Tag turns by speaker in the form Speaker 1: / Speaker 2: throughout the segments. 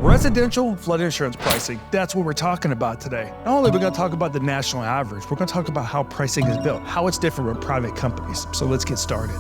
Speaker 1: Residential flood insurance pricing, that's what we're talking about today. Not only are we going to talk about the national average, we're going to talk about how pricing is built, how it's different from private companies. So let's get started.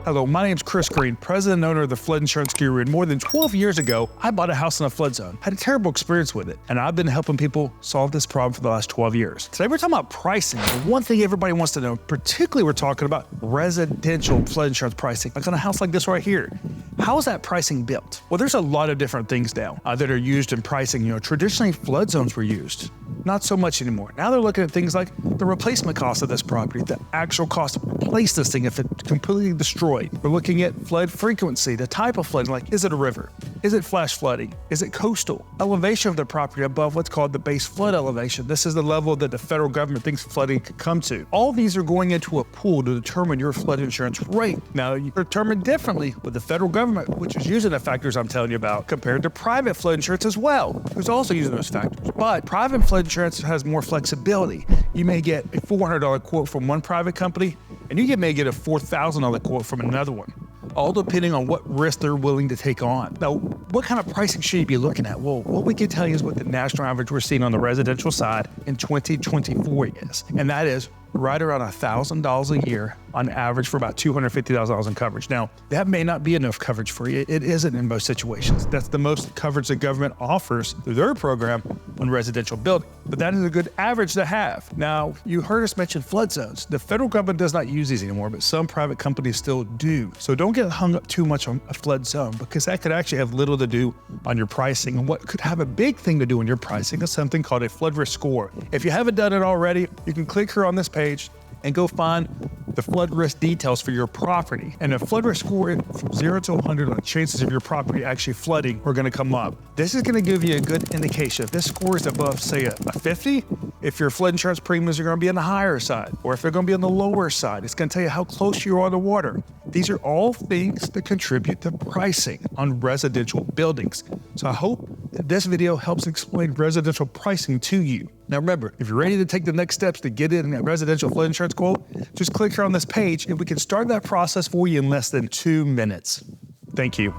Speaker 1: Hello, my name's Chris Green, president and owner of the Flood Insurance Guru, and more than 12 years ago, I bought a house in a flood zone. Had a terrible experience with it, and I've been helping people solve this problem for the last 12 years. Today we're talking about pricing. The one thing everybody wants to know, particularly we're talking about residential flood insurance pricing, like on a house like this right here. How is that pricing built? Well, there's a lot of different things now that are used in pricing. Traditionally flood zones were used. Not so much anymore. Now they're looking at things like the replacement cost of this property, the actual cost to replace this thing if it's completely destroyed. We're looking at flood frequency, the type of flooding, like is it a river? Is it flash flooding? Is it coastal? Elevation of the property above what's called the base flood elevation. This is the level that the federal government thinks flooding could come to. All these are going into a pool to determine your flood insurance rate. Now, you're determined differently with the federal government, which is using the factors I'm telling you about, compared to private flood insurance as well, who's also using those factors. But private flood insurance has more flexibility. You may get a $400 quote from one private company, and you may get a $4,000 quote from another one, all depending on what risk they're willing to take on. Now, what kind of pricing should you be looking at? Well, what we can tell you is what the national average we're seeing on the residential side in 2024 is, and that is right around $1,000 a year on average for about $250,000 in coverage. Now, that may not be enough coverage for you. It isn't in most situations. That's the most coverage the government offers through their program on residential building, but that is a good average to have. Now, you heard us mention flood zones. The federal government does not use these anymore, but some private companies still do. So don't get hung up too much on a flood zone, because that could actually have little to do on your pricing. And what could have a big thing to do in your pricing is something called a flood risk score. If you haven't done it already, you can click here on this page and go find the flood risk details for your property. And a flood risk score from 0 to 100 on the chances of your property actually flooding are going to come up. This is going to give you a good indication. If this score is above, say, a 50, if your flood insurance premiums are going to be on the higher side, or if they're going to be on the lower side, it's going to tell you how close you are to water. These are all things that contribute to pricing on residential buildings. So I hope that this video helps explain residential pricing to you. Now remember, if you're ready to take the next steps to get in a residential flood insurance quote, just click here on this page and we can start that process for you in less than 2 minutes. Thank you.